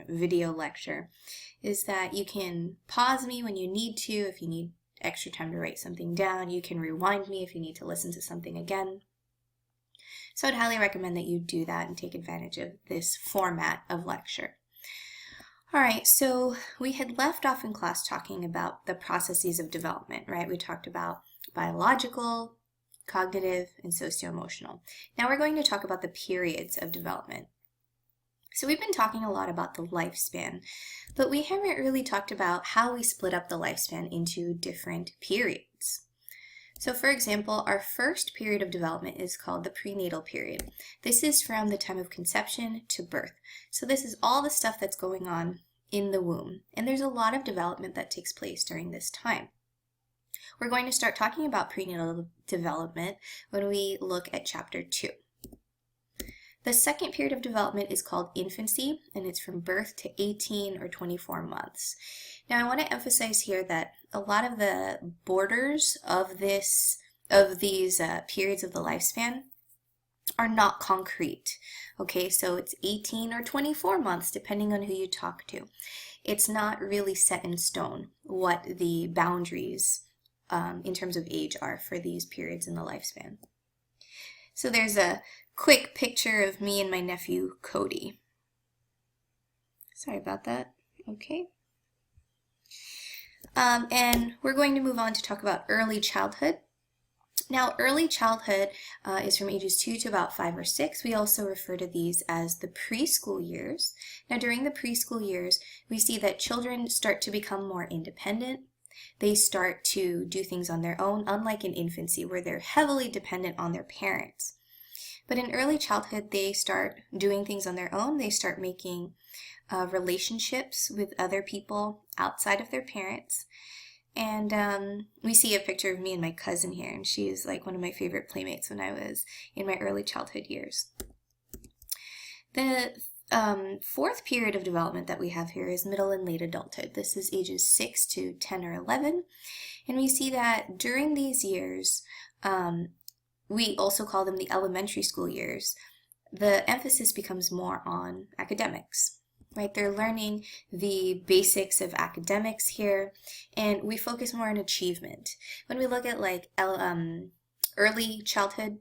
video lecture, is that you can pause me when you need to. If you need extra time to write something down, you can rewind me if you need to listen to something again. So I'd highly recommend that you do that and take advantage of this format of lecture. All right, so we had left off in class talking about the processes of development, right? We talked about biological, cognitive, and socio-emotional. Now we're going to talk about the periods of development. So we've been talking a lot about the lifespan, but we haven't really talked about how we split up the lifespan into different periods. So for example, our first period of development is called the prenatal period. This is from the time of conception to birth. So this is all the stuff that's going on in the womb. And there's a lot of development that takes place during this time. We're going to start talking about prenatal development when we look at chapter 2. The second period of development is called infancy, and it's from birth to 18 or 24 months. Now, I want to emphasize here that a lot of the borders of these periods of the lifespan are not concrete. Okay, so it's 18 or 24 months, depending on who you talk to. It's not really set in stone what the boundaries in terms of age are for these periods in the lifespan. So there's a quick picture of me and my nephew, Cody. Sorry about that. Okay. And we're going to move on to talk about early childhood. Now, early childhood is from ages 2 to about 5 or 6. We also refer to these as the preschool years. Now, during the preschool years, we see that children start to become more independent. They start to do things on their own, unlike in infancy, where they're heavily dependent on their parents. But in early childhood, they start doing things on their own. They start making relationships with other people outside of their parents. And we see a picture of me and my cousin here, and she is like one of my favorite playmates when I was in my early childhood years. The fourth period of development that we have here is middle and late adulthood. This is ages 6 to 10 or 11. And we see that during these years, we also call them the elementary school years. The emphasis becomes more on academics, right? They're learning the basics of academics here, and we focus more on achievement. When we look at like early childhood,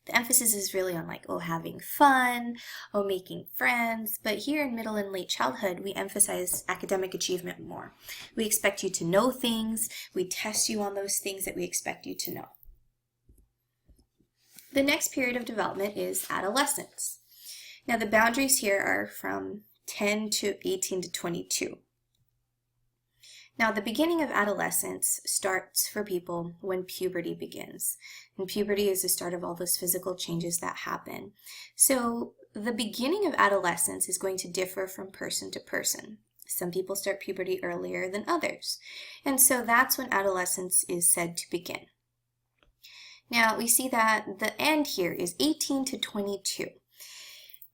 the emphasis is really on like, having fun, making friends. But here in middle and late childhood, we emphasize academic achievement more. We expect you to know things. We test you on those things that we expect you to know. The next period of development is adolescence. Now the boundaries here are from 10 to 18 to 22. Now the beginning of adolescence starts for people when puberty begins. And puberty is the start of all those physical changes that happen. So the beginning of adolescence is going to differ from person to person. Some people start puberty earlier than others. And so that's when adolescence is said to begin. Now, we see that the end here is 18 to 22.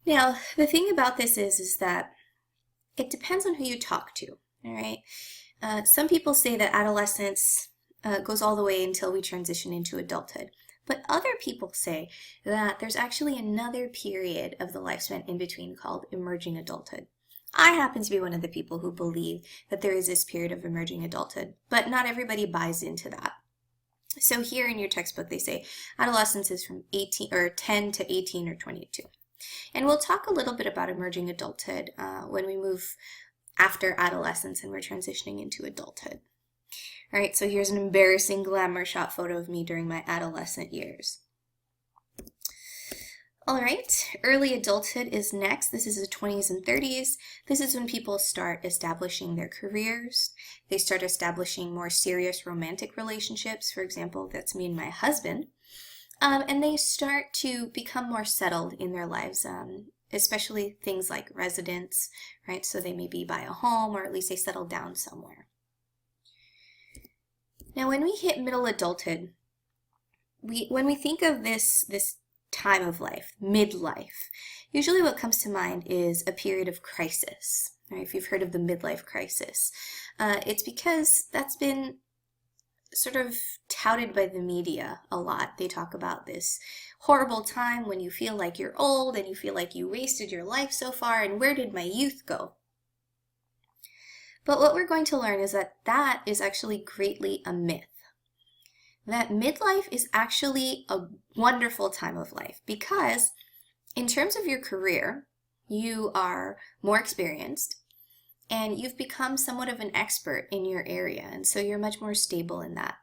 Now, the thing about this is that it depends on who you talk to, all right? Some people say that adolescence goes all the way until we transition into adulthood. But other people say that there's actually another period of the lifespan in between called emerging adulthood. I happen to be one of the people who believe that there is this period of emerging adulthood, but not everybody buys into that. So here in your textbook, they say adolescence is from 10 to 18 or 22. And we'll talk a little bit about emerging adulthood when we move after adolescence and we're transitioning into adulthood. All right, so here's an embarrassing glamour shot photo of me during my adolescent years. All right, early adulthood is next. This is the 20s and 30s. This is when people start establishing their careers. They start establishing more serious romantic relationships. For example, that's me and my husband. And they start to become more settled in their lives, especially things like residence, right? So they maybe buy a home, or at least they settle down somewhere. Now, when we hit middle adulthood, when we think of this time of life, midlife, usually what comes to mind is a period of crisis. Right? If you've heard of the midlife crisis, it's because that's been sort of touted by the media a lot. They talk about this horrible time when you feel like you're old and you feel like you wasted your life so far, and where did my youth go? But what we're going to learn is that that is actually greatly a myth. That midlife is actually a wonderful time of life because in terms of your career, you are more experienced and you've become somewhat of an expert in your area, and so you're much more stable in that.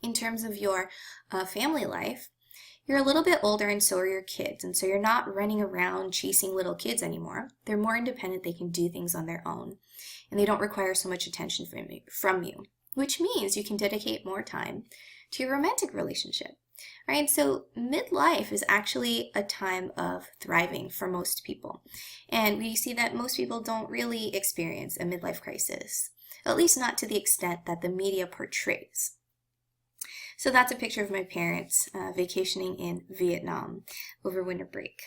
In terms of your family life, you're a little bit older and so are your kids, and so you're not running around chasing little kids anymore. They're more independent, they can do things on their own, and they don't require so much attention from you, which means you can dedicate more time to your romantic relationship. Right, so midlife is actually a time of thriving for most people. And we see that most people don't really experience a midlife crisis, at least not to the extent that the media portrays. So that's a picture of my parents vacationing in Vietnam over winter break.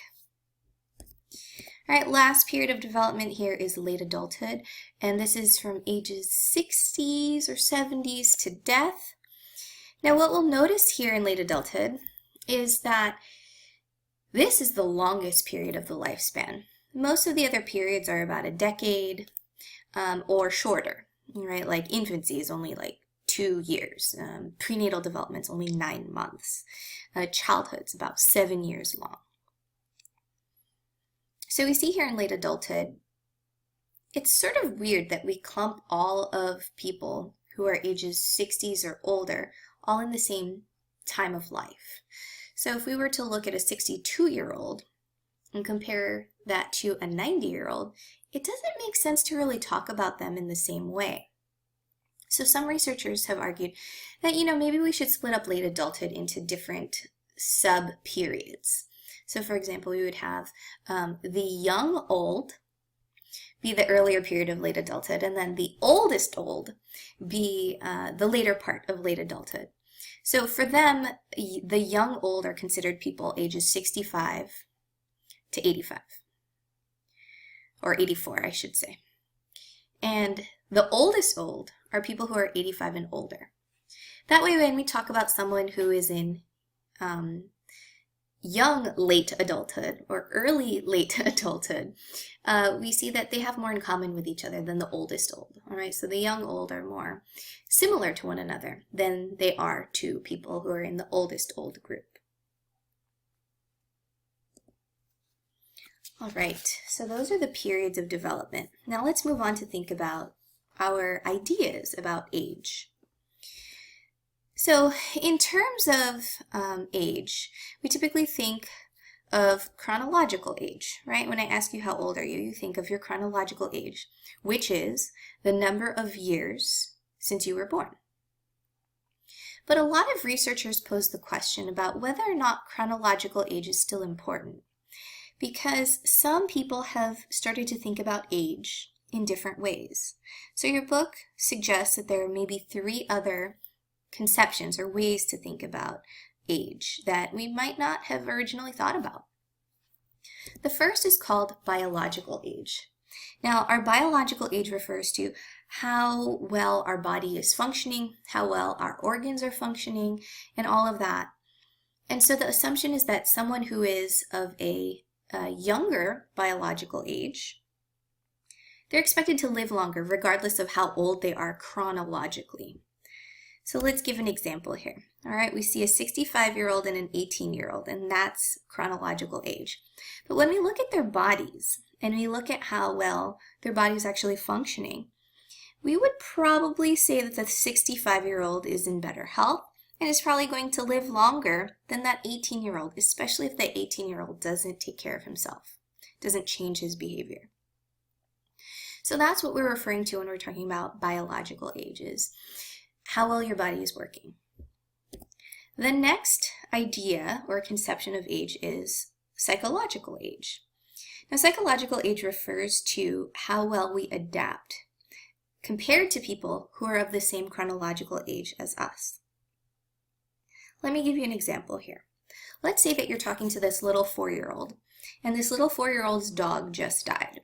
All right, last period of development here is late adulthood, and this is from ages 60s or 70s to death. Now, what we'll notice here in late adulthood is that this is the longest period of the lifespan. Most of the other periods are about a decade or shorter, right? Like infancy is only like 2 years. Prenatal development is only 9 months. Childhood's about 7 years long. So we see here in late adulthood, it's sort of weird that we clump all of people who are ages 60s or older all in the same time of life. So if we were to look at a 62-year-old and compare that to a 90-year-old, it doesn't make sense to really talk about them in the same way. So some researchers have argued that, maybe we should split up late adulthood into different sub-periods. So for example, we would have the young old be the earlier period of late adulthood, and then the oldest old be the later part of late adulthood. So for them, the young old are considered people ages 65 to 85, or 84, I should say. And the oldest old are people who are 85 and older. That way, when we talk about someone who is in young late adulthood or early late adulthood, we see that they have more in common with each other than the oldest old. All right, so the young old are more similar to one another than they are to people who are in the oldest old group. All right, so those are the periods of development. Now let's move on to think about our ideas about age. So in terms of age, we typically think of chronological age, right? When I ask you how old are you, you think of your chronological age, which is the number of years since you were born. But a lot of researchers pose the question about whether or not chronological age is still important, because some people have started to think about age in different ways. So your book suggests that there are maybe 3 other conceptions or ways to think about age that we might not have originally thought about. The first is called biological age. Now, our biological age refers to how well our body is functioning, how well our organs are functioning, and all of that. And so the assumption is that someone who is of a younger biological age, they're expected to live longer regardless of how old they are chronologically. So let's give an example here. All right, we see a 65-year-old and an 18-year-old, and that's chronological age. But when we look at their bodies and we look at how well their body is actually functioning, we would probably say that the 65-year-old is in better health and is probably going to live longer than that 18-year-old, especially if that 18-year-old doesn't take care of himself, doesn't change his behavior. So that's what we're referring to when we're talking about biological ages. How well your body is working. The next idea or conception of age is psychological age. Now, psychological age refers to how well we adapt compared to people who are of the same chronological age as us. Let me give you an example here. Let's say that you're talking to this little 4-year-old, and this little 4-year-old's dog just died.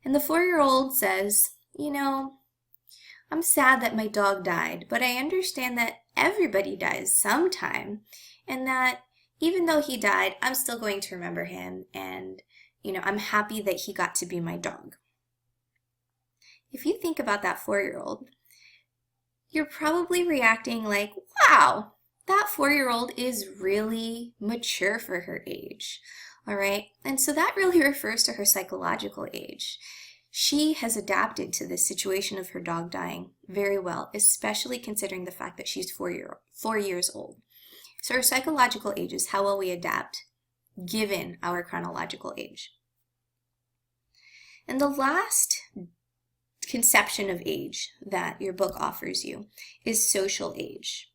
And the 4-year-old says, I'm sad that my dog died, but I understand that everybody dies sometime, and that even though he died, I'm still going to remember him, and I'm happy that he got to be my dog. if you think about that 4-year-old, you're probably reacting like, wow, that 4-year-old is really mature for her age. All right. And so that really refers to her psychological age. She has adapted to this situation of her dog dying very well, especially considering the fact that she's 4 years old. So her psychological age is how well we adapt given our chronological age. And the last conception of age that your book offers you is social age.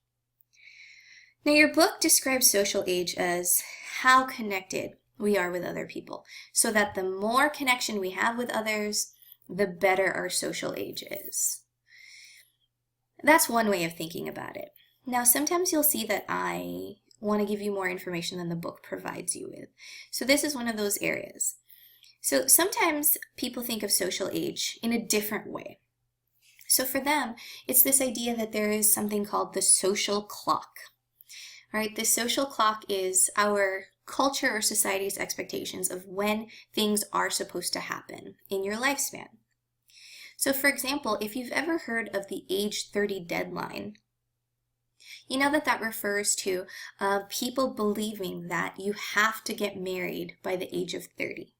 Now, your book describes social age as how connected we are with other people, so that the more connection we have with others, the better our social age is. That's one way of thinking about it. Now, sometimes you'll see that I want to give you more information than the book provides you with. So this is one of those areas. So sometimes people think of social age in a different way. So for them, it's this idea that there is something called the social clock. All right, the social clock is our culture or society's expectations of when things are supposed to happen in your lifespan. So for example, if you've ever heard of the age 30 deadline, you know that refers to people believing that you have to get married by the age of 30,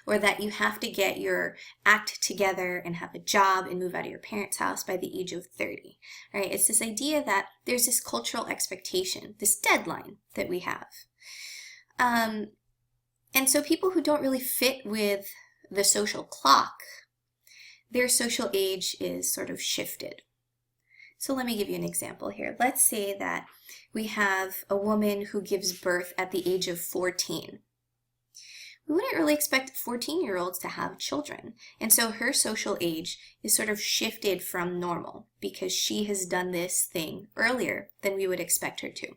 or that you have to get your act together and have a job and move out of your parents' house by the age of 30. All right, it's this idea that there's this cultural expectation, this deadline that we have. And so people who don't really fit with the social clock, their social age is sort of shifted. So let me give you an example here. Let's say that we have a woman who gives birth at the age of 14. We wouldn't really expect 14-year-olds to have children. And so her social age is sort of shifted from normal because she has done this thing earlier than we would expect her to.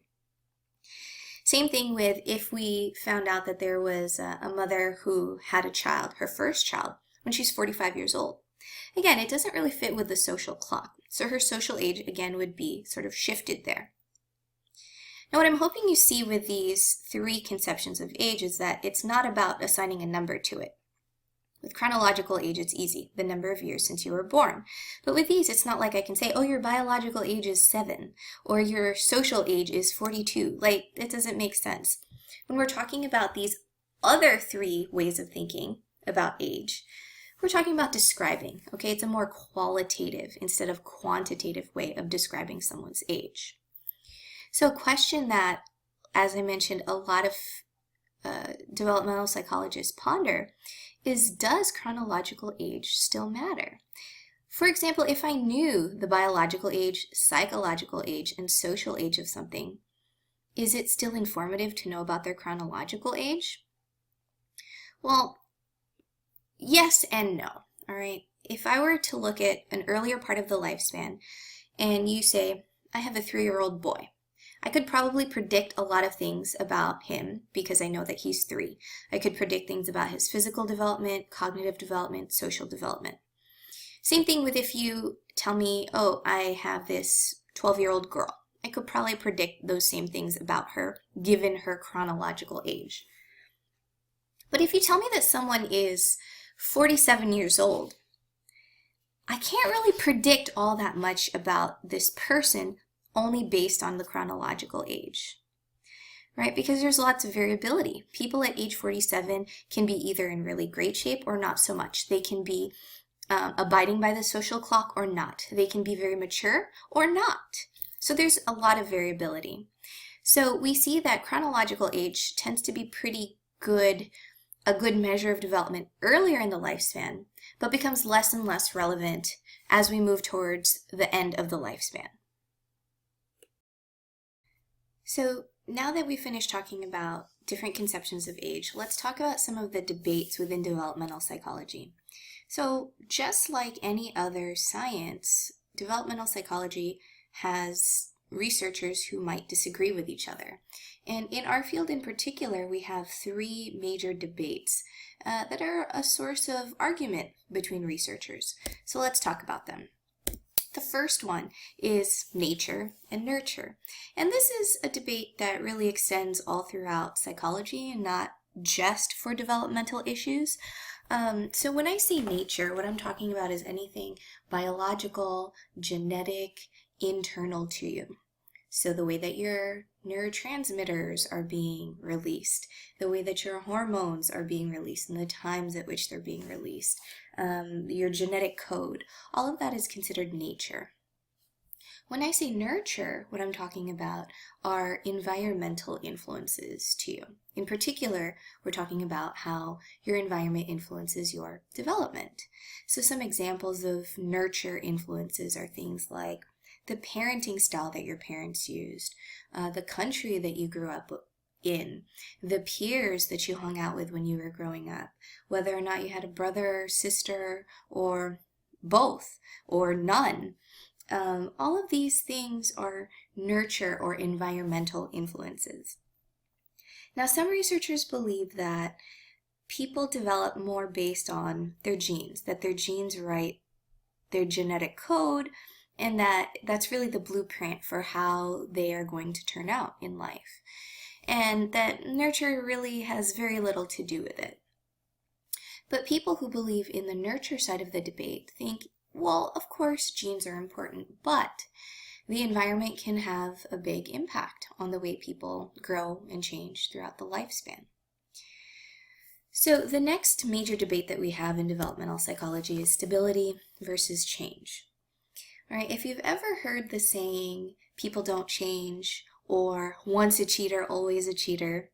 Same thing with if we found out that there was a mother who had a child, her first child, when she's 45 years old. Again, it doesn't really fit with the social clock. So her social age, again, would be sort of shifted there. Now, what I'm hoping you see with these 3 conceptions of age is that it's not about assigning a number to it. With chronological age, it's easy, the number of years since you were born. But with these, it's not like I can say, oh, your biological age is 7, or your social age is 42. Like, it doesn't make sense. When we're talking about these other 3 ways of thinking about age, we're talking about describing, okay? It's a more qualitative instead of quantitative way of describing someone's age. So a question that, as I mentioned, a lot of developmental psychologists ponder is, does chronological age still matter? For example, if I knew the biological age, psychological age, and social age of something, is it still informative to know about their chronological age? Well, yes and no, all right? If I were to look at an earlier part of the lifespan and you say, I have a 3-year-old boy, I could probably predict a lot of things about him because I know that he's 3. I could predict things about his physical development, cognitive development, social development. Same thing with if you tell me, oh, I have this 12-year-old girl. I could probably predict those same things about her given her chronological age. But if you tell me that someone is 47 years old, I can't really predict all that much about this person only based on the chronological age, right? Because there's lots of variability. People at age 47 can be either in really great shape or not so much. They can be abiding by the social clock or not. They can be very mature or not. So there's a lot of variability. So we see that chronological age tends to be pretty good, a good measure of development earlier in the lifespan, but becomes less and less relevant as we move towards the end of the lifespan. So now that we finished talking about different conceptions of age, let's talk about some of the debates within developmental psychology. So just like any other science, developmental psychology has researchers who might disagree with each other. And in our field in particular, we have 3 major debates that are a source of argument between researchers. So let's talk about them. The first one is nature and nurture. And this is a debate that really extends all throughout psychology and not just for developmental issues. So when I say nature, what I'm talking about is anything biological, genetic, internal to you. So the way that your neurotransmitters are being released, the way that your hormones are being released, and the times at which they're being released, your genetic code, all of that is considered nature. When I say nurture, what I'm talking about are environmental influences to you. In particular, we're talking about how your environment influences your development. So some examples of nurture influences are things like the parenting style that your parents used, the country that you grew up in, the peers that you hung out with when you were growing up, whether or not you had a brother or sister or both or none. All of these things are nurture or environmental influences. Now, some researchers believe that people develop more based on their genes, that their genes write their genetic code, and that's really the blueprint for how they are going to turn out in life. And that nurture really has very little to do with it. But people who believe in the nurture side of the debate think, well, of course, genes are important, but the environment can have a big impact on the way people grow and change throughout the lifespan. So the next major debate that we have in developmental psychology is stability versus change. All right, if you've ever heard the saying, people don't change, or once a cheater, always a cheater,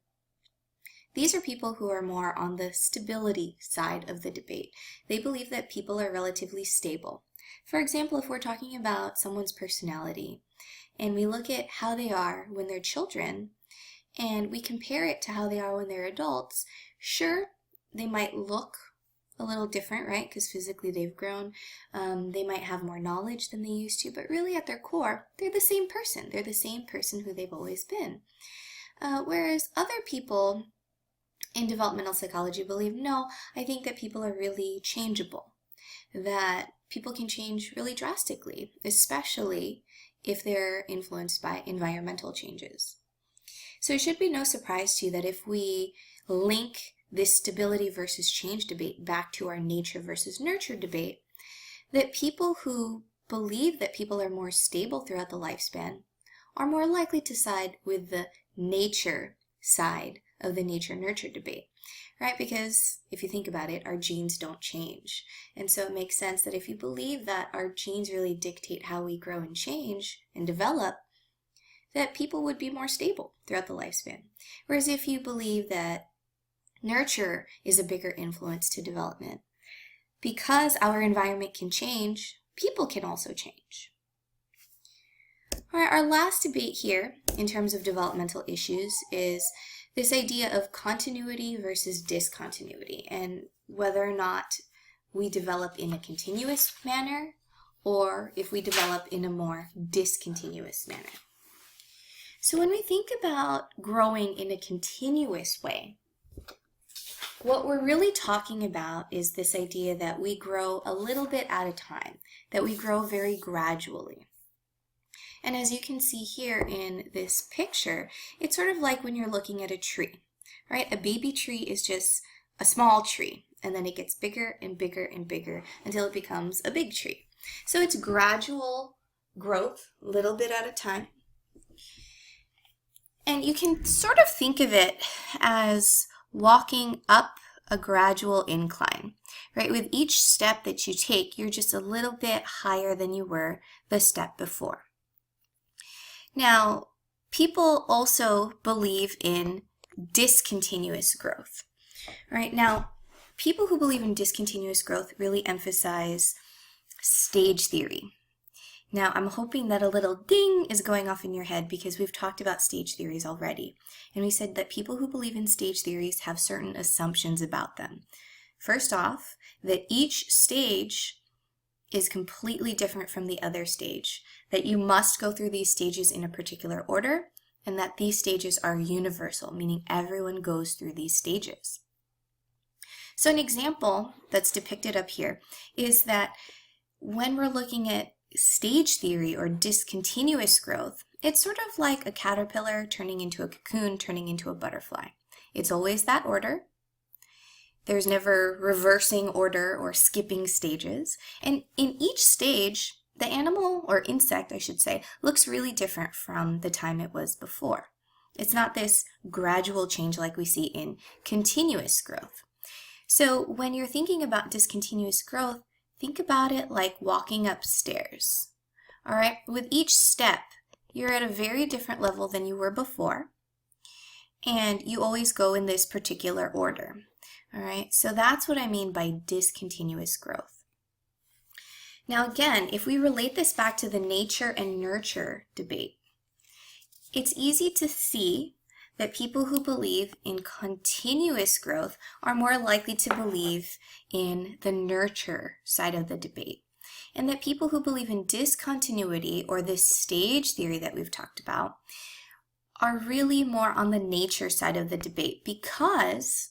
these are people who are more on the stability side of the debate. They believe that people are relatively stable. For example, if we're talking about someone's personality, and we look at how they are when they're children, and we compare it to how they are when they're adults, sure, they might look a little different, right? Because physically they've grown. They might have more knowledge than they used to, but really at their core, they're the same person. They're the same person who they've always been. Whereas other people in developmental psychology believe, no, I think that people are really changeable, that people can change really drastically, especially if they're influenced by environmental changes. So it should be no surprise to you that if we link this stability versus change debate back to our nature versus nurture debate, that people who believe that people are more stable throughout the lifespan are more likely to side with the nature side of the nature-nurture debate, right? Because if you think about it, our genes don't change. And so it makes sense that if you believe that our genes really dictate how we grow and change and develop, that people would be more stable throughout the lifespan. Whereas if you believe that nurture is a bigger influence to development, because our environment can change, people can also change. All right, our last debate here in terms of developmental issues is this idea of continuity versus discontinuity, and whether or not we develop in a continuous manner or if we develop in a more discontinuous manner. So when we think about growing in a continuous way, what we're really talking about is this idea that we grow a little bit at a time, that we grow very gradually. And as you can see here in this picture, it's sort of like when you're looking at a tree, right? A baby tree is just a small tree, and then it gets bigger and bigger and bigger until it becomes a big tree. So it's gradual growth, a little bit at a time. And you can sort of think of it as walking up a gradual incline, right? With each step that you take, you're just a little bit higher than you were the step before. Now, people also believe in discontinuous growth, right? Now, people who believe in discontinuous growth really emphasize stage theory. Now, I'm hoping that a little ding is going off in your head because we've talked about stage theories already. And we said that people who believe in stage theories have certain assumptions about them. First off, that each stage is completely different from the other stage, that you must go through these stages in a particular order, and that these stages are universal, meaning everyone goes through these stages. So an example that's depicted up here is that when we're looking at stage theory or discontinuous growth, it's sort of like a caterpillar turning into a cocoon, turning into a butterfly. It's always that order. There's never reversing order or skipping stages. And in each stage, the animal, or insect I should say, looks really different from the time it was before. It's not this gradual change like we see in continuous growth. So when you're thinking about discontinuous growth, think about it like walking upstairs. All right, with each step, you're at a very different level than you were before, and you always go in this particular order. All right, so that's what I mean by discontinuous growth. Now again, if we relate this back to the nature and nurture debate, it's easy to see that people who believe in continuous growth are more likely to believe in the nurture side of the debate. And that people who believe in discontinuity, or this stage theory that we've talked about, are really more on the nature side of the debate, because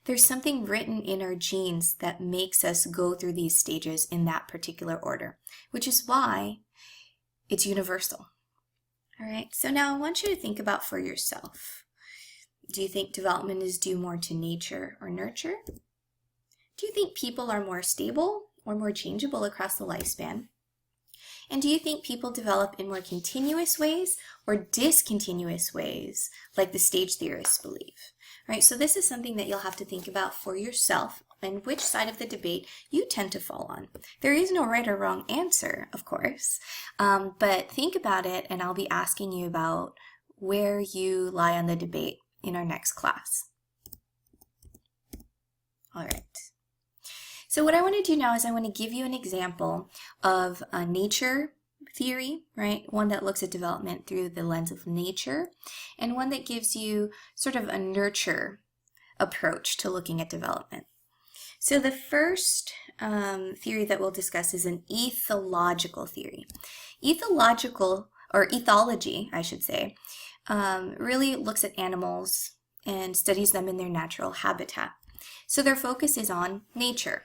there's something written in our genes that makes us go through these stages in that particular order, which is why it's universal. All right, so now I want you to think about for yourself. Do you think development is due more to nature or nurture? Do you think people are more stable or more changeable across the lifespan? And do you think people develop in more continuous ways or discontinuous ways, like the stage theorists believe? Right, so this is something that you'll have to think about for yourself and which side of the debate you tend to fall on. There is no right or wrong answer, of course, but think about it, and I'll be asking you about where you lie on the debate in our next class. All right. So what I want to do now is I want to give you an example of a nature theory, right? One that looks at development through the lens of nature, and one that gives you sort of a nurture approach to looking at development. So the first theory that we'll discuss is an ethological theory. Ethological, or ethology, I should say, really looks at animals and studies them in their natural habitat. So their focus is on nature.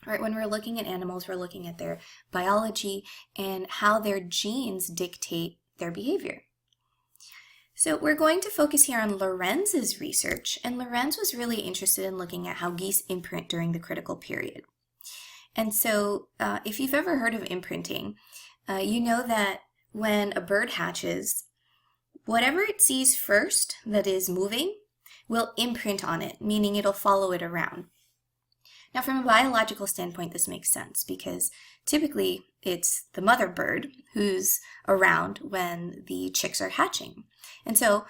Right, when we're looking at animals, we're looking at their biology and how their genes dictate their behavior. So we're going to focus here on Lorenz's research, and Lorenz was really interested in looking at how geese imprint during the critical period. And so if you've ever heard of imprinting, you know that when a bird hatches, whatever it sees first that is moving will imprint on it, meaning it'll follow it around. Now, from a biological standpoint, this makes sense because typically it's the mother bird who's around when the chicks are hatching. And so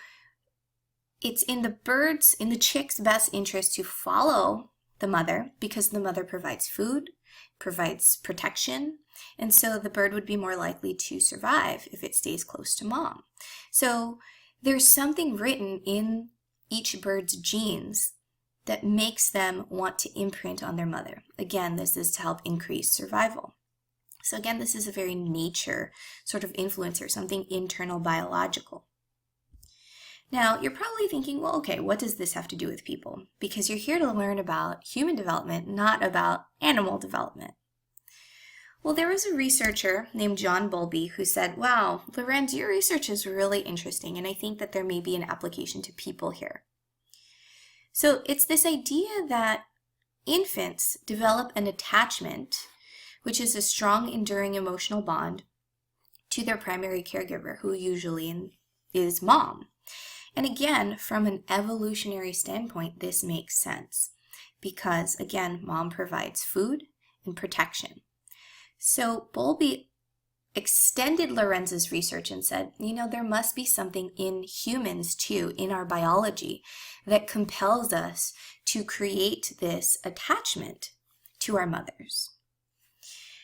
it's in the chick's best interest to follow the mother because the mother provides food, provides protection, and so the bird would be more likely to survive if it stays close to mom. So there's something written in each bird's genes that makes them want to imprint on their mother. Again, this is to help increase survival. So again, this is a very nature sort of influencer, something internal biological. Now, you're probably thinking, well, okay, what does this have to do with people? Because you're here to learn about human development, not about animal development. Well, there was a researcher named John Bowlby who said, wow, Lorenz, your research is really interesting, and I think that there may be an application to people here. So it's this idea that infants develop an attachment, which is a strong, enduring emotional bond, to their primary caregiver, who usually is mom. And again, from an evolutionary standpoint, this makes sense because, again, mom provides food and protection. So Bowlby extended Lorenz's research and said, you know, there must be something in humans too, in our biology, that compels us to create this attachment to our mothers.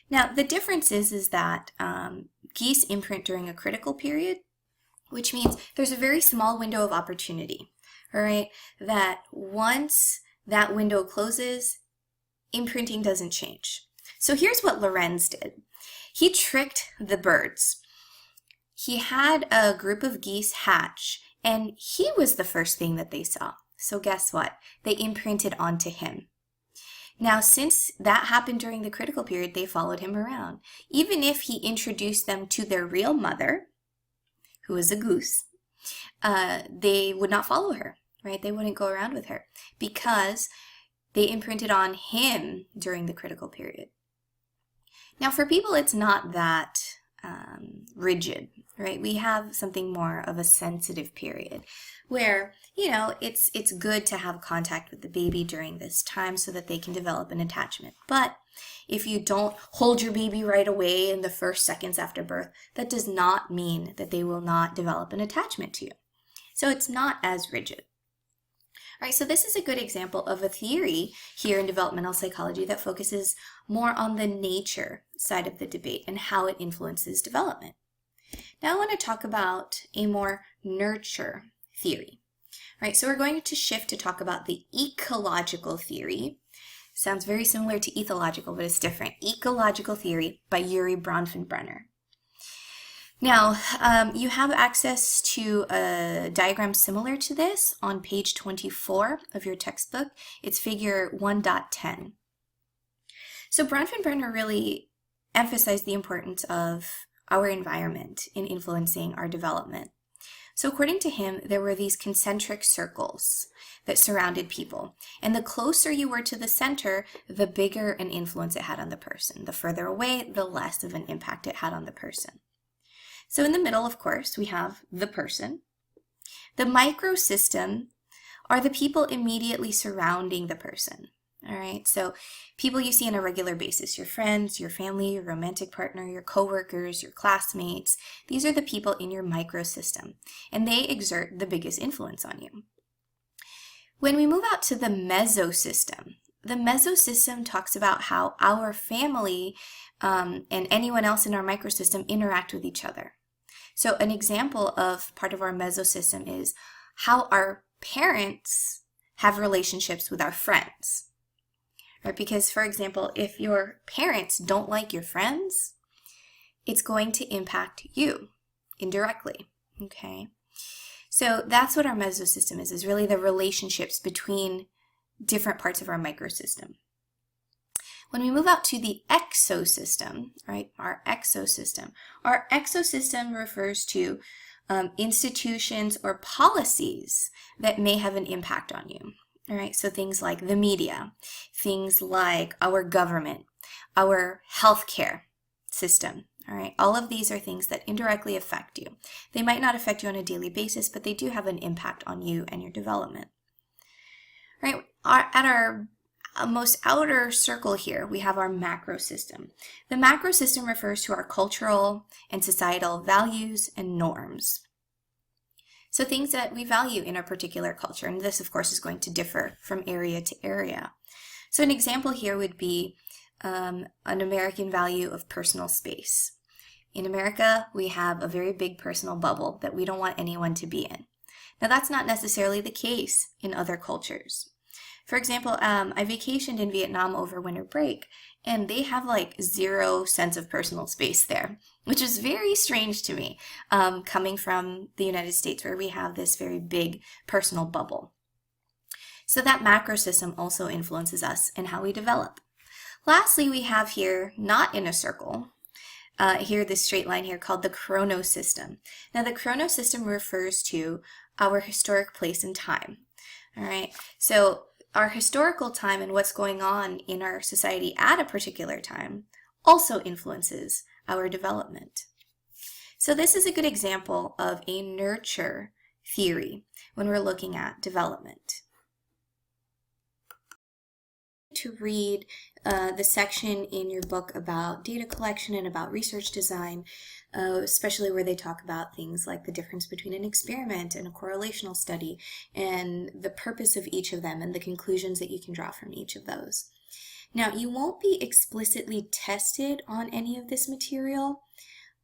Now, the difference is that geese imprint during a critical period, which means there's a very small window of opportunity, all right, that once that window closes, imprinting doesn't change. So here's what Lorenz did. He tricked the birds. He had a group of geese hatch, and he was the first thing that they saw. So guess what? They imprinted onto him. Now, since that happened during the critical period, they followed him around. Even if he introduced them to their real mother, who was a goose, they would not follow her, right? They wouldn't go around with her because they imprinted on him during the critical period. Now, for people, it's not that rigid, right? We have something more of a sensitive period where, it's good to have contact with the baby during this time so that they can develop an attachment. But if you don't hold your baby right away in the first seconds after birth, that does not mean that they will not develop an attachment to you. So it's not as rigid. All right, so this is a good example of a theory here in developmental psychology that focuses more on the nature side of the debate and how it influences development. Now I want to talk about a more nurture theory. All right, so we're going to shift to talk about the ecological theory. Sounds very similar to ethological, but it's different. Ecological theory by Yuri Bronfenbrenner. Now, you have access to a diagram similar to this on page 24 of your textbook. It's figure 1.10. So Bronfenbrenner really emphasized the importance of our environment in influencing our development. So according to him, there were these concentric circles that surrounded people. And the closer you were to the center, the bigger an influence it had on the person. The further away, the less of an impact it had on the person. So in the middle, of course, we have the person. The microsystem are the people immediately surrounding the person. All right, so people you see on a regular basis, your friends, your family, your romantic partner, your coworkers, your classmates. These are the people in your microsystem, and they exert the biggest influence on you. When we move out to the mesosystem talks about how our family and anyone else in our microsystem interact with each other. So an example of part of our mesosystem is how our parents have relationships with our friends. Right? Because, for example, if your parents don't like your friends, it's going to impact you indirectly. Okay? So that's what our mesosystem is really the relationships between different parts of our microsystem. When we move out to the exosystem, right, our exosystem refers to institutions or policies that may have an impact on you. All right, so things like the media, things like our government, our healthcare system. All right, all of these are things that indirectly affect you. They might not affect you on a daily basis, but they do have an impact on you and your development. All right, at our most outer circle here, we have our macro system. The macro system refers to our cultural and societal values and norms. So things that we value in a particular culture, and this of course is going to differ from area to area. So an example here would be an American value of personal space. In America, we have a very big personal bubble that we don't want anyone to be in. Now that's not necessarily the case in other cultures. For example, I vacationed in Vietnam over winter break, and they have like zero sense of personal space there, which is very strange to me, coming from the United States where we have this very big personal bubble. So that macro system also influences us and how we develop. Lastly, we have here, not in a circle, here this straight line here called the chronosystem. Now the chronosystem refers to our historic place and time. All right, so our historical time and what's going on in our society at a particular time also influences our development. So this is a good example of a nurture theory when we're looking at development. To read the section in your book about data collection and about research design, especially where they talk about things like the difference between an experiment and a correlational study and the purpose of each of them and the conclusions that you can draw from each of those. Now, you won't be explicitly tested on any of this material.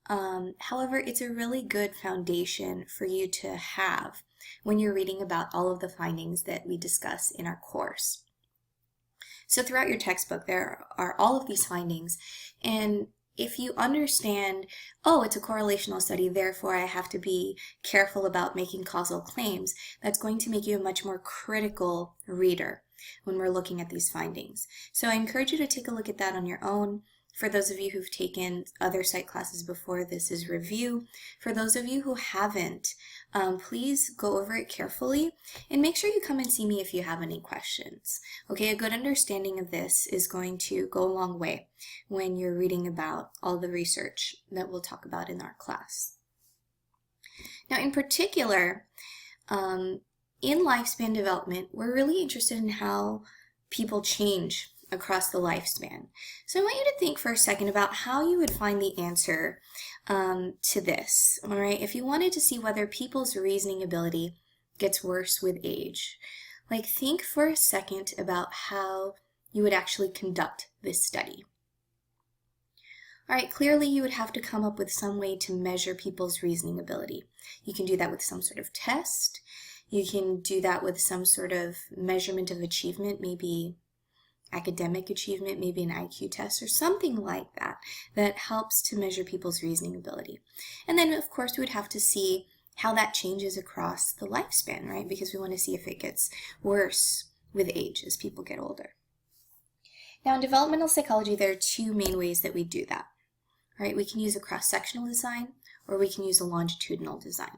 However, it's a really good foundation for you to have when you're reading about all of the findings that we discuss in our course. So throughout your textbook, there are all of these findings, and if you understand, oh, it's a correlational study, therefore I have to be careful about making causal claims, that's going to make you a much more critical reader when we're looking at these findings. So I encourage you to take a look at that on your own. For those of you who've taken other psych classes before, this is review. For those of you who haven't, please go over it carefully and make sure you come and see me if you have any questions. Okay, a good understanding of this is going to go a long way when you're reading about all the research that we'll talk about in our class. Now, in particular, in lifespan development, we're really interested in how people change across the lifespan. So I want you to think for a second about how you would find the answer to this, all right? If you wanted to see whether people's reasoning ability gets worse with age, like think for a second about how you would actually conduct this study. All right, clearly you would have to come up with some way to measure people's reasoning ability. You can do that with some sort of test. You can do that with some sort of measurement of achievement, maybe academic achievement, maybe an IQ test or something like that, that helps to measure people's reasoning ability. And then, of course, we would have to see how that changes across the lifespan, right? Because we want to see if it gets worse with age as people get older. Now, in developmental psychology, there are two main ways that we do that, right? We can use a cross-sectional design or we can use a longitudinal design.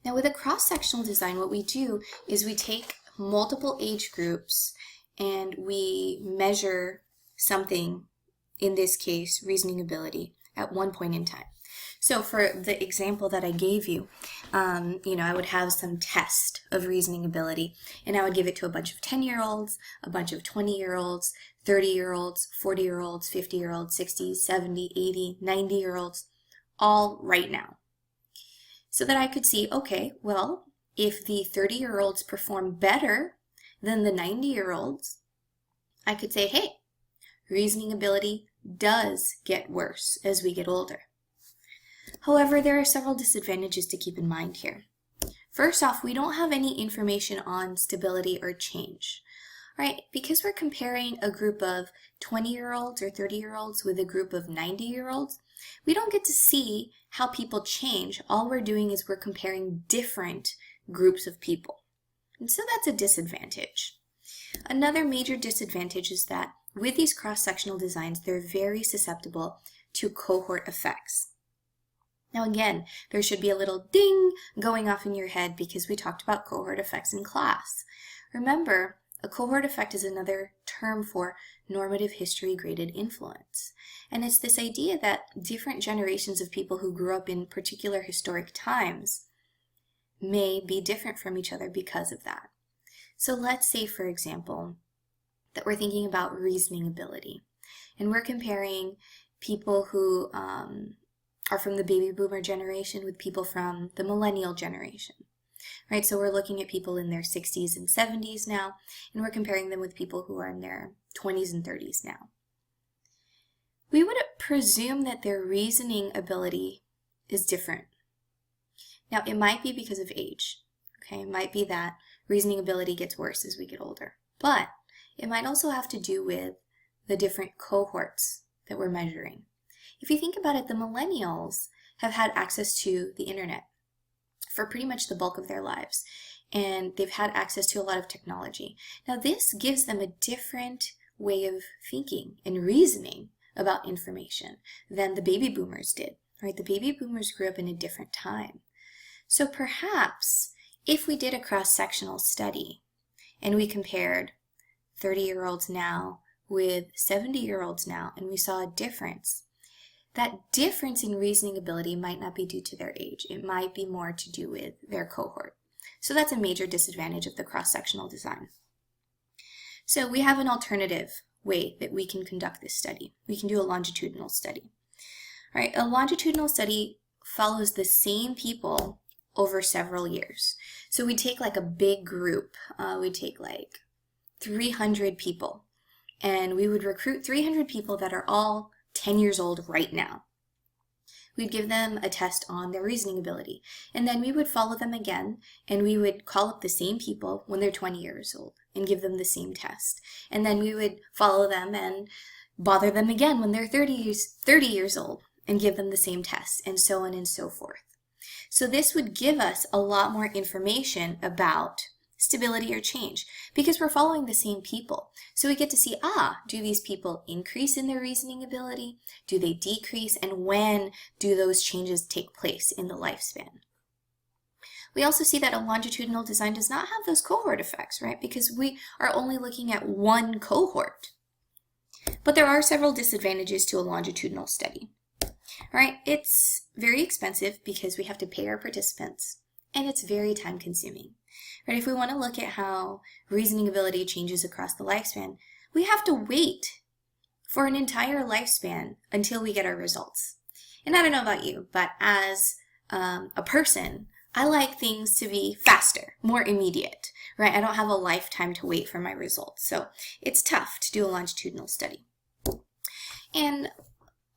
Now, with a cross-sectional design, what we do is we take multiple age groups and we measure something, in this case, reasoning ability, at one point in time. So for the example that I gave you, I would have some test of reasoning ability, and I would give it to a bunch of 10-year-olds, a bunch of 20-year-olds, 30-year-olds, 40-year-olds, 50-year-olds, 60, 70, 80, 90-year-olds, all right now. So that I could see, okay, well, if the 30-year-olds perform better than the 90-year-olds, I could say, hey, reasoning ability does get worse as we get older. However, there are several disadvantages to keep in mind here. First off, we don't have any information on stability or change, right? Because we're comparing a group of 20-year-olds or 30-year-olds with a group of 90-year-olds, we don't get to see how people change. All we're doing is we're comparing different groups of people. And so that's a disadvantage. Another major disadvantage is that with these cross-sectional designs, they're very susceptible to cohort effects. Now again, there should be a little ding going off in your head because we talked about cohort effects in class. Remember, a cohort effect is another term for normative history graded influence. And it's this idea that different generations of people who grew up in particular historic times may be different from each other because of that. So let's say, for example, that we're thinking about reasoning ability, and we're comparing people who are from the baby boomer generation with people from the millennial generation, right? So we're looking at people in their 60s and 70s now, and we're comparing them with people who are in their 20s and 30s now. We would presume that their reasoning ability is different. Now, it might be because of age, okay? It might be that reasoning ability gets worse as we get older, but it might also have to do with the different cohorts that we're measuring. If you think about it, the millennials have had access to the internet for pretty much the bulk of their lives, and they've had access to a lot of technology. Now, this gives them a different way of thinking and reasoning about information than the baby boomers did, right? The baby boomers grew up in a different time. So perhaps if we did a cross-sectional study and we compared 30-year-olds now with 70-year-olds now, and we saw a difference, that difference in reasoning ability might not be due to their age. It might be more to do with their cohort. So that's a major disadvantage of the cross-sectional design. So we have an alternative way that we can conduct this study. We can do a longitudinal study. All right, a longitudinal study follows the same people over several years. So we take like a big group. We take like 300 people, and we would recruit 300 people that are all 10 years old right now. We'd give them a test on their reasoning ability, and then we would follow them again, and we would call up the same people when they're 20 years old and give them the same test. And then we would follow them and bother them again when they're 30 years old and give them the same test, and so on and so forth. So this would give us a lot more information about stability, or change, because we're following the same people. So we get to see, do these people increase in their reasoning ability? Do they decrease? And when do those changes take place in the lifespan? We also see that a longitudinal design does not have those cohort effects, right? Because we are only looking at one cohort. But there are several disadvantages to a longitudinal study. All right, it's very expensive because we have to pay our participants, and it's very time consuming. Right? If we want to look at how reasoning ability changes across the lifespan, we have to wait for an entire lifespan until we get our results. And I don't know about you, but as a person, I like things to be faster, more immediate, right? I don't have a lifetime to wait for my results. So it's tough to do a longitudinal study. And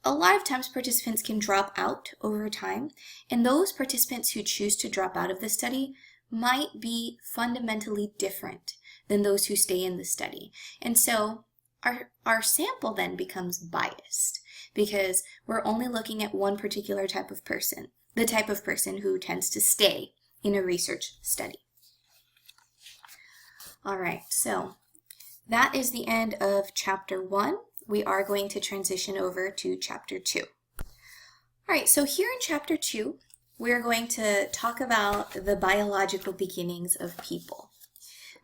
a lot of times participants can drop out over time, and those participants who choose to drop out of the study might be fundamentally different than those who stay in the study. And so our sample then becomes biased because we're only looking at one particular type of person, the type of person who tends to stay in a research study. All right, so that is the end of chapter 1. We are going to transition over to chapter 2. All right, so here in chapter 2, we're going to talk about the biological beginnings of people.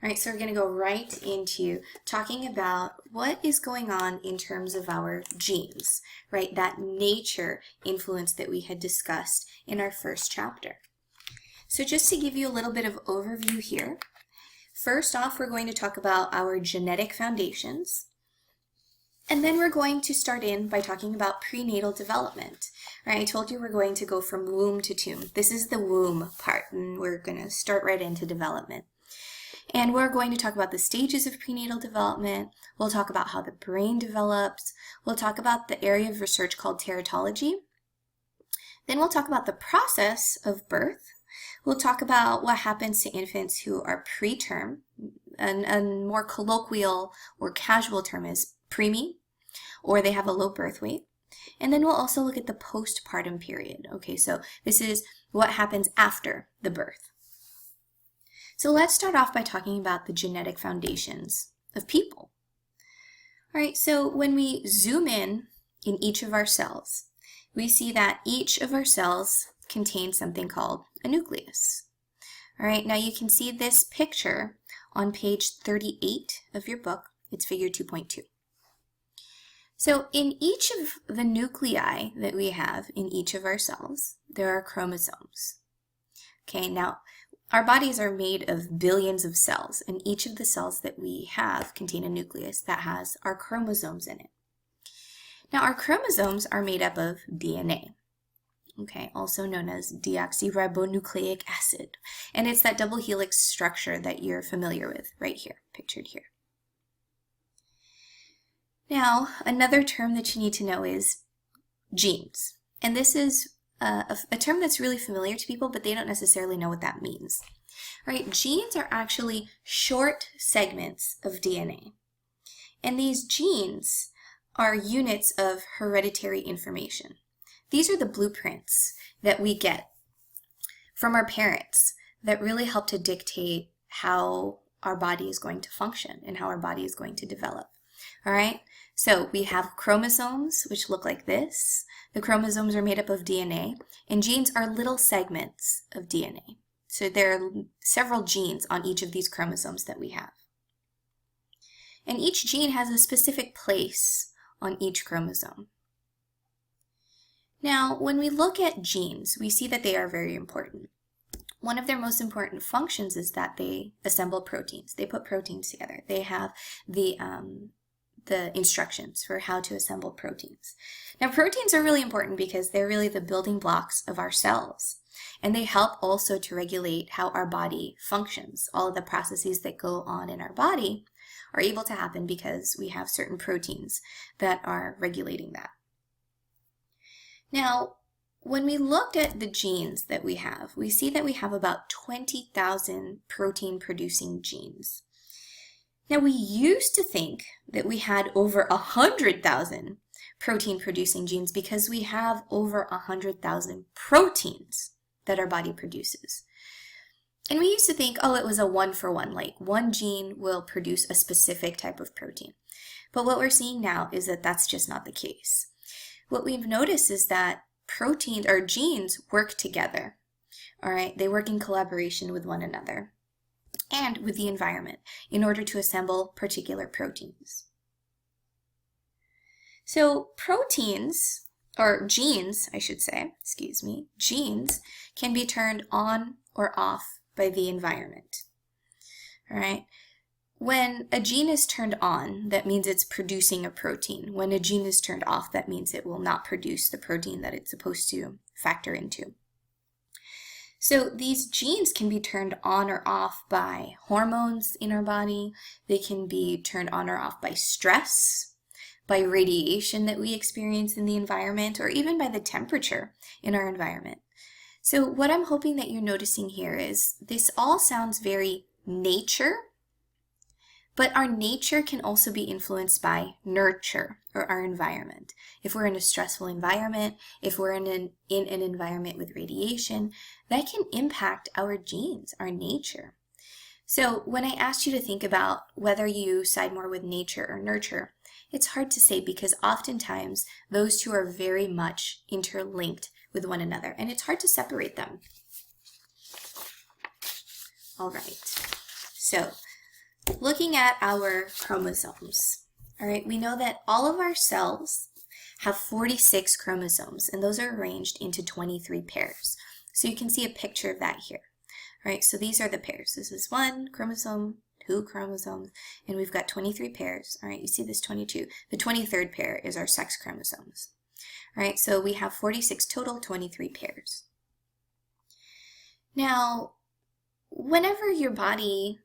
All right, so we're going to go right into talking about what is going on in terms of our genes, right? That nature influence that we had discussed in our first chapter. So just to give you a little bit of overview here, first off, we're going to talk about our genetic foundations. And then we're going to start in by talking about prenatal development. Right? I told you we're going to go from womb to tomb. This is the womb part, and we're going to start right into development. And we're going to talk about the stages of prenatal development. We'll talk about how the brain develops. We'll talk about the area of research called teratology. Then we'll talk about the process of birth. We'll talk about what happens to infants who are preterm. And a more colloquial or casual term is preemie, or they have a low birth weight. And then we'll also look at the postpartum period. Okay, so this is what happens after the birth. So let's start off by talking about the genetic foundations of people. All right, so when we zoom in each of our cells, we see that each of our cells contains something called a nucleus. All right, now you can see this picture on page 38 of your book. It's figure 2.2. So in each of the nuclei that we have in each of our cells, there are chromosomes. Okay, now our bodies are made of billions of cells, and each of the cells that we have contain a nucleus that has our chromosomes in it. Now our chromosomes are made up of DNA, okay, also known as deoxyribonucleic acid, and it's that double helix structure that you're familiar with right here, pictured here. Now, another term that you need to know is genes. And this is a term that's really familiar to people, but they don't necessarily know what that means. All right, genes are actually short segments of DNA. And these genes are units of hereditary information. These are the blueprints that we get from our parents that really help to dictate how our body is going to function and how our body is going to develop. All right, so we have chromosomes, which look like this. The chromosomes are made up of DNA, and genes are little segments of DNA. So there are several genes on each of these chromosomes that we have. And each gene has a specific place on each chromosome. Now, when we look at genes, we see that they are very important. One of their most important functions is that they assemble proteins. They put proteins together. They have the instructions for how to assemble proteins. Now, proteins are really important because they're really the building blocks of our cells, and they help also to regulate how our body functions. All of the processes that go on in our body are able to happen because we have certain proteins that are regulating that. Now, when we looked at the genes that we have, we see that we have about 20,000 protein-producing genes. Now, we used to think that we had over 100,000 protein-producing genes because we have over 100,000 proteins that our body produces. And we used to think, oh, it was a 1-for-1, like one gene will produce a specific type of protein. But what we're seeing now is that that's just not the case. What we've noticed is that proteins or genes work together. All right, they work in collaboration with one another and with the environment in order to assemble particular proteins. So proteins, or genes, I should say, genes can be turned on or off by the environment. All right. When a gene is turned on, that means it's producing a protein. When a gene is turned off, that means it will not produce the protein that it's supposed to factor into. So these genes can be turned on or off by hormones in our body. They can be turned on or off by stress, by radiation that we experience in the environment, or even by the temperature in our environment. So what I'm hoping that you're noticing here is this all sounds very nature, but our nature can also be influenced by nurture, or our environment. If we're in a stressful environment, if we're in an environment with radiation, that can impact our genes, our nature. So when I asked you to think about whether you side more with nature or nurture, it's hard to say because oftentimes those two are very much interlinked with one another, and it's hard to separate them. All right, so looking at our chromosomes, all right, we know that all of our cells have 46 chromosomes, and those are arranged into 23 pairs. So you can see a picture of that here. All right, so these are the pairs. This is 1 chromosome, 2 chromosomes, and we've got 23 pairs. All right, you see this 22. The 23rd pair is our sex chromosomes. All right, so we have 46 total, 23 pairs. Now, whenever your body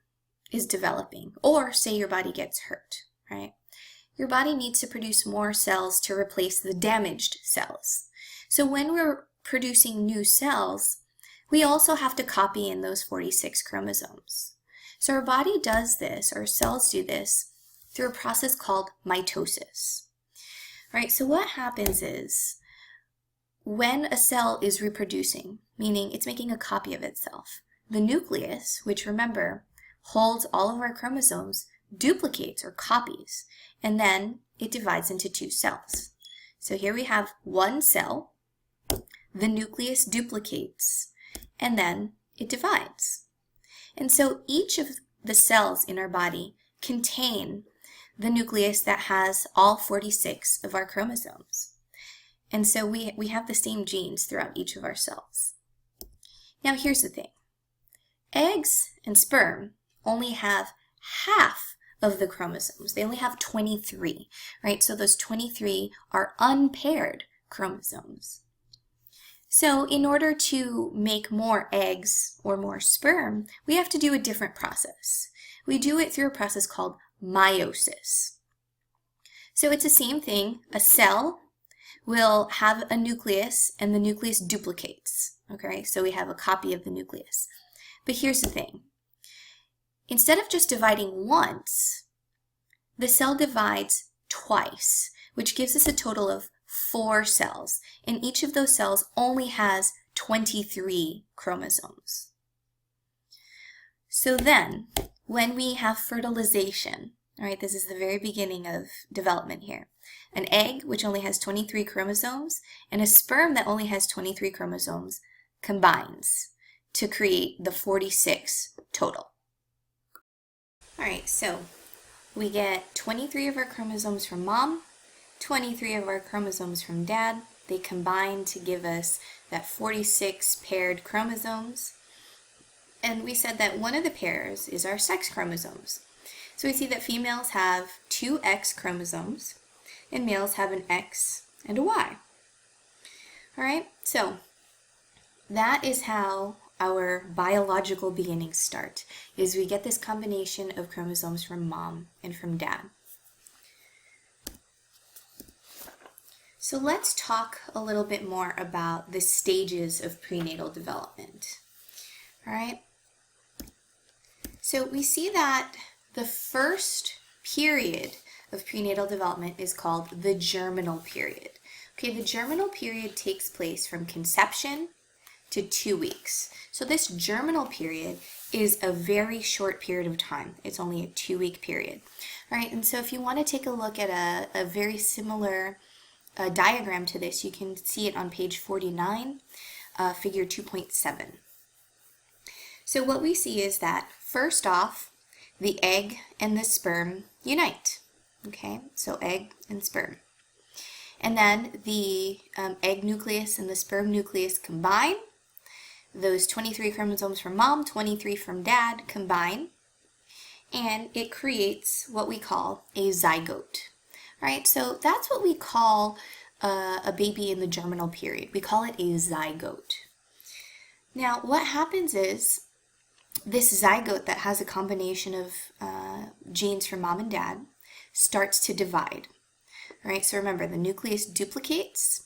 is developing, or say your body gets hurt, right? Your body needs to produce more cells to replace the damaged cells. So when we're producing new cells, we also have to copy in those 46 chromosomes. So our body does this, or cells do this, through a process called mitosis. All right, so what happens is when a cell is reproducing, meaning it's making a copy of itself, the nucleus, which remember holds all of our chromosomes, duplicates or copies, and then it divides into 2 cells. So here we have 1 cell, the nucleus duplicates, and then it divides. And so each of the cells in our body contain the nucleus that has all 46 of our chromosomes. And so we have the same genes throughout each of our cells. Now here's the thing. Eggs and sperm only have half of the chromosomes. They only have 23, right? So those 23 are unpaired chromosomes. So in order to make more eggs or more sperm, we have to do a different process. We do it through a process called meiosis. So it's the same thing. A cell will have a nucleus and the nucleus duplicates. Okay, so we have a copy of the nucleus. But here's the thing. Instead of just dividing once, the cell divides twice, which gives us a total of 4 cells, and each of those cells only has 23 chromosomes. So then, when we have fertilization, all right, this is the very beginning of development here. An egg, which only has 23 chromosomes, and a sperm that only has 23 chromosomes combines to create the 46 total. All right, so we get 23 of our chromosomes from mom, 23 of our chromosomes from dad. They combine to give us that 46 paired chromosomes. And we said that one of the pairs is our sex chromosomes. So we see that females have 2 X chromosomes and males have an X and a Y. All right, so that is how our biological beginnings start, is we get this combination of chromosomes from mom and from dad. So let's talk a little bit more about the stages of prenatal development. All right. So we see that the first period of prenatal development is called the germinal period. Okay, the germinal period takes place from conception to 2 weeks. So this germinal period is a very short period of time. It's only a 2-week period. All right, and so if you want to take a look at a very similar diagram to this, you can see it on page 49, figure 2.7. So what we see is that first off, the egg and the sperm unite. Okay, so egg and sperm. And then the egg nucleus and the sperm nucleus combine. Those 23 chromosomes from mom, 23 from dad combine, and it creates what we call a zygote. Right, so that's what we call a baby in the germinal period. We call it a zygote. Now, what happens is this zygote that has a combination of genes from mom and dad starts to divide. All right, so remember, the nucleus duplicates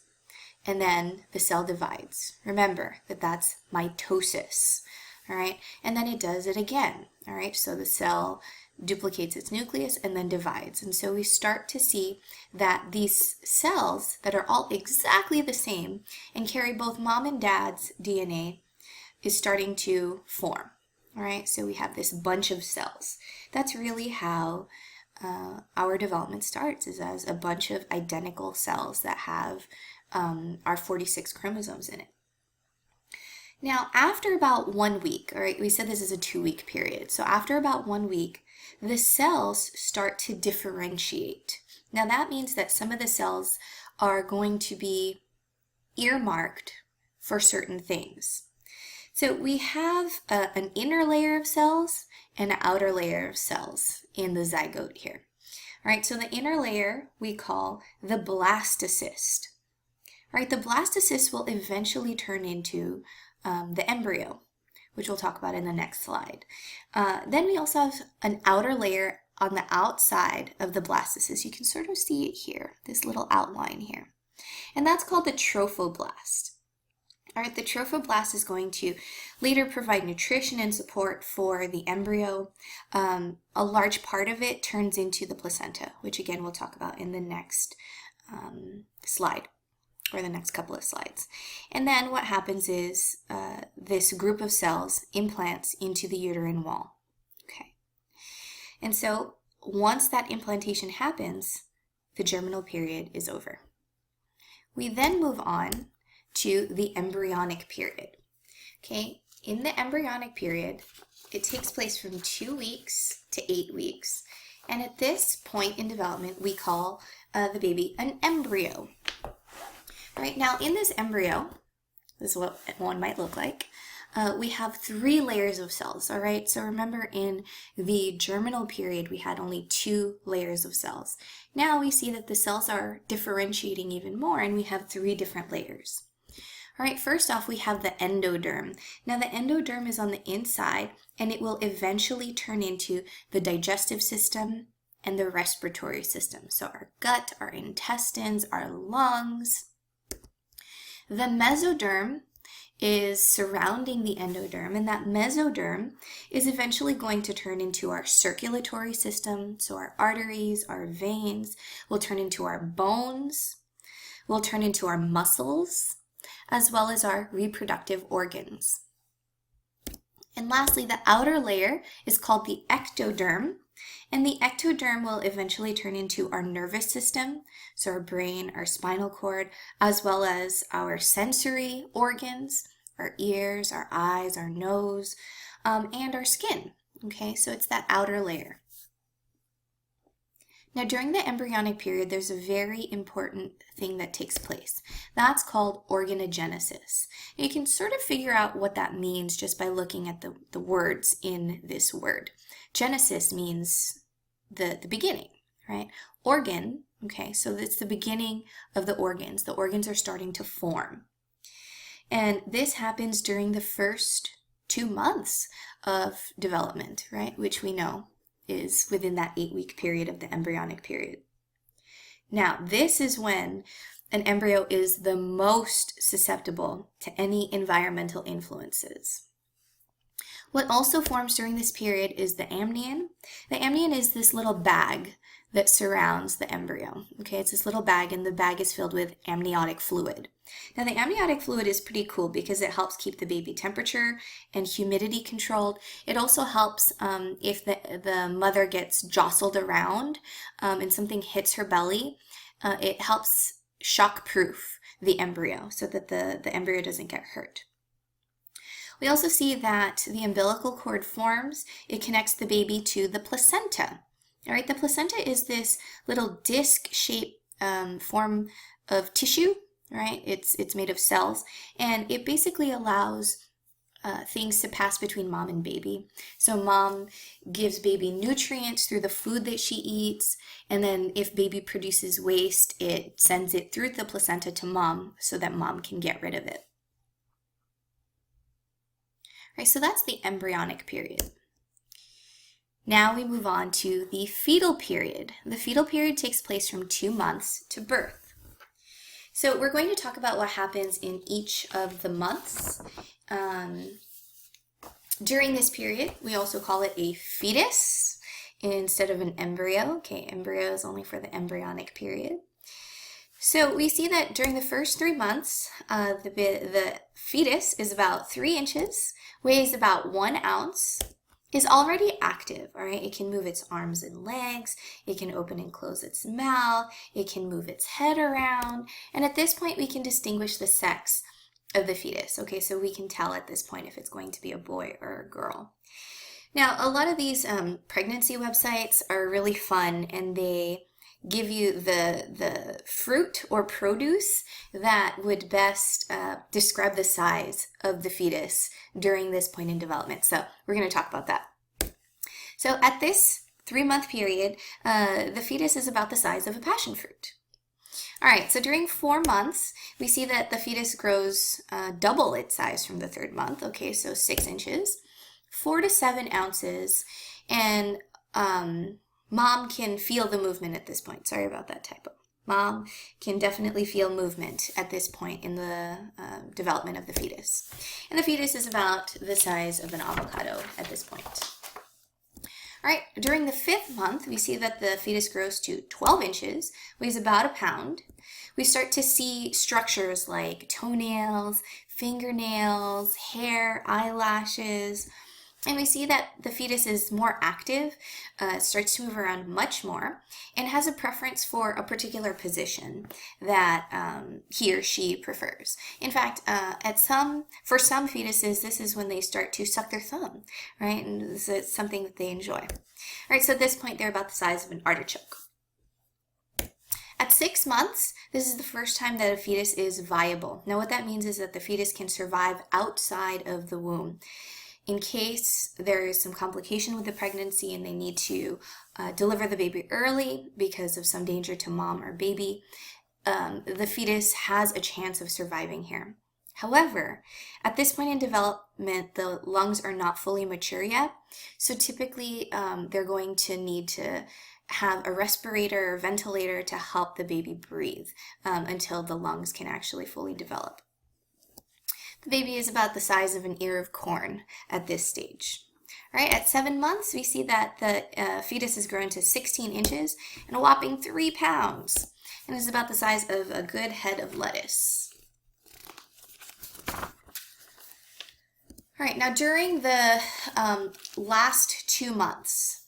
and then the cell divides. Remember that that's mitosis. All right, and then it does it again. All right, so the cell duplicates its nucleus and then divides. And so we start to see that these cells that are all exactly the same and carry both mom and dad's DNA is starting to form. All right, so we have this bunch of cells. That's really how our development starts, is as a bunch of identical cells that have our 46 chromosomes in it. Now, after about 1 week, all right, we said this is a 2-week period. So after about 1 week, the cells start to differentiate. Now that means that some of the cells are going to be earmarked for certain things. So we have an inner layer of cells and an outer layer of cells in the zygote here. All right, so the inner layer we call the blastocyst. All right, the blastocyst will eventually turn into the embryo, which we'll talk about in the next slide. Then we also have an outer layer on the outside of the blastocyst. You can sort of see it here, this little outline here. And that's called the trophoblast. All right, the trophoblast is going to later provide nutrition and support for the embryo. A large part of it turns into the placenta, which again we'll talk about in the next slide, or the next couple of slides. And then what happens is this group of cells implants into the uterine wall. Okay, and so once that implantation happens, the germinal period is over. We then move on to the embryonic period. Okay, in the embryonic period, it takes place from 2 weeks to 8 weeks. And at this point in development, we call the baby an embryo. Right now, in this embryo, this is what one might look like. We have 3 layers of cells, all right? So remember, in the germinal period, we had only 2 layers of cells. Now we see that the cells are differentiating even more, and we have 3 different layers. All right, first off, we have the endoderm. Now, the endoderm is on the inside, and it will eventually turn into the digestive system and the respiratory system. So our gut, our intestines, our lungs. The mesoderm is surrounding the endoderm, and that mesoderm is eventually going to turn into our circulatory system. So our arteries, our veins will turn into our bones, will turn into our muscles, as well as our reproductive organs. And lastly, the outer layer is called the ectoderm, and the ectoderm will eventually turn into our nervous system, so our brain, our spinal cord, as well as our sensory organs, our ears, our eyes, our nose, and our skin. Okay, so it's that outer layer. Now, during the embryonic period, there's a very important thing that takes place. That's called organogenesis. You can sort of figure out what that means just by looking at the words in this word. Genesis means the beginning, right? Organ, okay, so it's the beginning of the organs. The organs are starting to form. And this happens during the first 2 months of development, right? Which we know is within that 8-week period of the embryonic period. Now, this is when an embryo is the most susceptible to any environmental influences. What also forms during this period is the amnion. The amnion is this little bag that surrounds the embryo. Okay, it's this little bag, and the bag is filled with amniotic fluid. Now, the amniotic fluid is pretty cool because it helps keep the baby temperature and humidity controlled. It also helps if the mother gets jostled around and something hits her belly. It helps shock-proof the embryo so that the embryo doesn't get hurt. We also see that the umbilical cord forms. It connects the baby to the placenta. All right, the placenta is this little disc-shaped form of tissue, right? It's made of cells, and it basically allows things to pass between mom and baby. So mom gives baby nutrients through the food that she eats, and then if baby produces waste, it sends it through the placenta to mom so that mom can get rid of it. Right, so that's the embryonic period. Now we move on to the fetal period. The fetal period takes place from 2 months to birth. So we're going to talk about what happens in each of the months. During this period, we also call it a fetus instead of an embryo. Okay, embryo is only for the embryonic period. So we see that during the first 3 months, the fetus is about 3 inches, weighs about 1 ounce, is already active, all right? It can move its arms and legs, it can open and close its mouth, it can move its head around, and at this point we can distinguish the sex of the fetus, okay? So we can tell at this point if it's going to be a boy or a girl. Now, a lot of these pregnancy websites are really fun, and they give you the fruit or produce that would best describe the size of the fetus during this point in development. So we're going to talk about that. So at this 3-month period, the fetus is about the size of a passion fruit. All right, so during 4 months, we see that the fetus grows double its size from the 3rd month. Okay, so 6 inches, 4 to 7 ounces, and mom can feel the movement at this point. Sorry about that typo. Mom can definitely feel movement at this point in the development of the fetus. And the fetus is about the size of an avocado at this point. All right, during the 5th month, we see that the fetus grows to 12 inches, weighs about 1 pound. We start to see structures like toenails, fingernails, hair, eyelashes, and we see that the fetus is more active, starts to move around much more, and has a preference for a particular position that he or she prefers. In fact, for some fetuses, this is when they start to suck their thumb, right? And this is something that they enjoy. All right, so at this point, they're about the size of an artichoke. At 6 months, this is the first time that a fetus is viable. Now, what that means is that the fetus can survive outside of the womb. In case there is some complication with the pregnancy and they need to deliver the baby early because of some danger to mom or baby, the fetus has a chance of surviving here. However, at this point in development, the lungs are not fully mature yet, so typically they're going to need to have a respirator or ventilator to help the baby breathe until the lungs can actually fully develop. The baby is about the size of an ear of corn at this stage. All right, at 7 months, we see that the fetus has grown to 16 inches and a whopping 3 pounds, and is about the size of a good head of lettuce. All right, now during the last 2 months,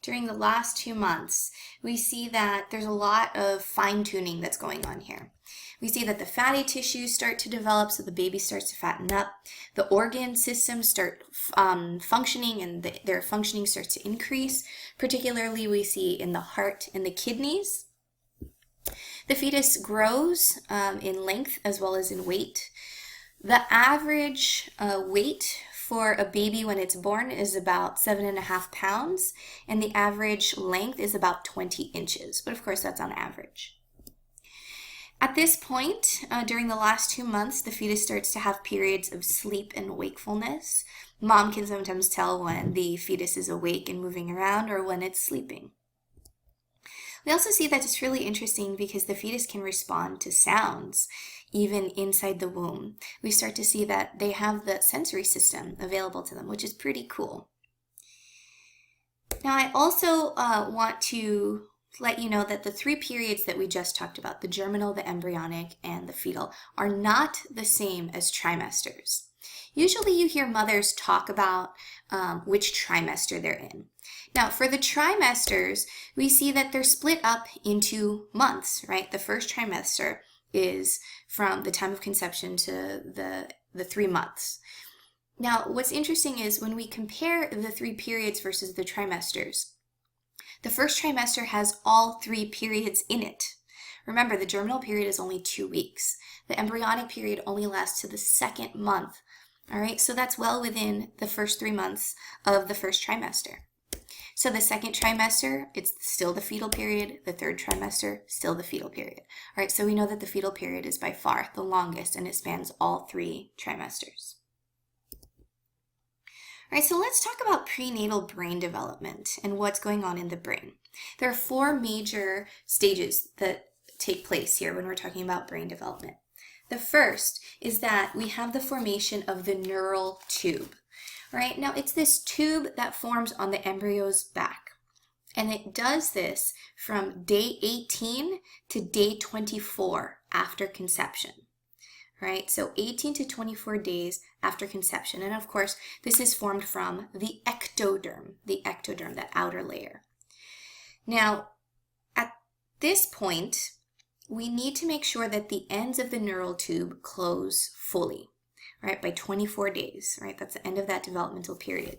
during the last 2 months, we see that there's a lot of fine-tuning that's going on here. We see that the fatty tissues start to develop, so the baby starts to fatten up. The organ systems start functioning, and their functioning starts to increase. Particularly, we see in the heart and the kidneys. The fetus grows in length as well as in weight. The average weight for a baby when it's born is about 7.5 pounds, and the average length is about 20 inches. But of course, that's on average. At this point, during the last 2 months, the fetus starts to have periods of sleep and wakefulness. Mom can sometimes tell when the fetus is awake and moving around or when it's sleeping. We also see that it's really interesting because the fetus can respond to sounds even inside the womb. We start to see that they have the sensory system available to them, which is pretty cool. Now, I also want to let you know that the 3 periods that we just talked about, the germinal, the embryonic, and the fetal, are not the same as trimesters. Usually you hear mothers talk about which trimester they're in. Now, for the trimesters, we see that they're split up into months, right? The first trimester is from the time of conception to the 3 months. Now, what's interesting is when we compare the 3 periods versus the trimesters, the first trimester has all 3 periods in it. Remember, the germinal period is only 2 weeks. The embryonic period only lasts to the 2nd month. All right, so that's well within the first 3 months of the first trimester. So the 2nd trimester, it's still the fetal period. The 3rd trimester, still the fetal period. All right, so we know that the fetal period is by far the longest, and it spans all 3 trimesters. All right, so let's talk about prenatal brain development and what's going on in the brain. There are 4 major stages that take place here when we're talking about brain development. The first is that we have the formation of the neural tube. All right, now it's this tube that forms on the embryo's back. And it does this from day 18 to day 24 after conception. Right, so 18 to 24 days after conception. And of course, this is formed from the ectoderm, that outer layer. Now, at this point, we need to make sure that the ends of the neural tube close fully, right, by 24 days, right? That's the end of that developmental period.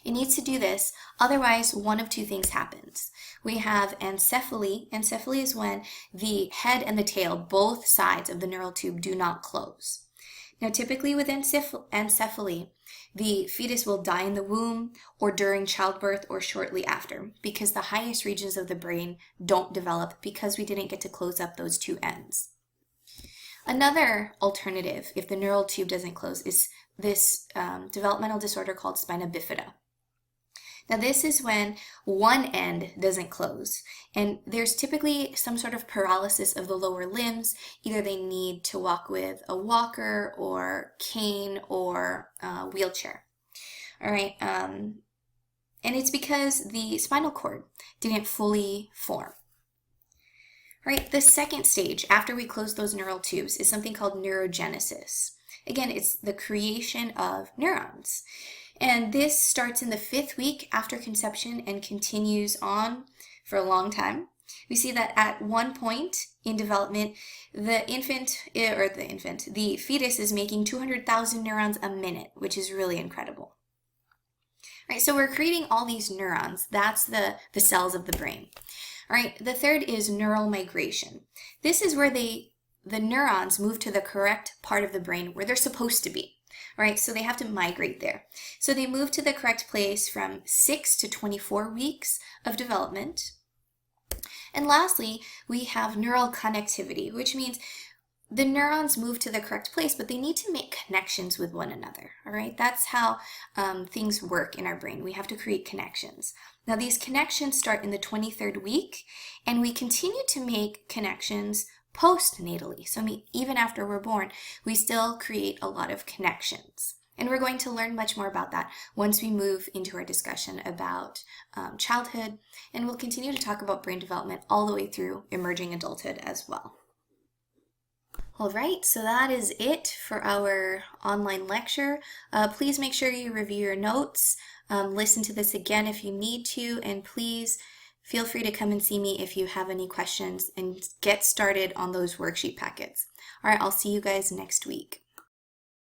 It needs to do this, otherwise one of 2 things happens. We have ancephaly. Ancephaly is when the head and the tail, both sides of the neural tube, do not close. Now, typically with ancephaly, the fetus will die in the womb or during childbirth or shortly after, because the highest regions of the brain don't develop because we didn't get to close up those 2 ends. Another alternative, if the neural tube doesn't close, is this developmental disorder called spina bifida. Now, this is when one end doesn't close, and there's typically some sort of paralysis of the lower limbs. Either they need to walk with a walker or cane or wheelchair. All right, and it's because the spinal cord didn't fully form. All right, the second stage after we close those neural tubes is something called neurogenesis. Again, it's the creation of neurons. And this starts in the 5th week after conception and continues on for a long time. We see that at one point in development, the fetus is making 200,000 neurons a minute, which is really incredible. All right, so we're creating all these neurons. That's the cells of the brain. All right, the third is neural migration. This is where the neurons move to the correct part of the brain where they're supposed to be. All right, so they have to migrate there. So they move to the correct place from 6 to 24 weeks of development. And lastly, we have neural connectivity, which means the neurons move to the correct place, but they need to make connections with one another. All right, that's how things work in our brain. We have to create connections. Now, these connections start in the 23rd week, and we continue to make connections postnatally. So even after we're born, we still create a lot of connections. And we're going to learn much more about that once we move into our discussion about childhood, and we'll continue to talk about brain development all the way through emerging adulthood as well. All right, so that is it for our online lecture. Please make sure you review your notes, listen to this again if you need to, and please feel free to come and see me if you have any questions and get started on those worksheet packets. All right, I'll see you guys next week.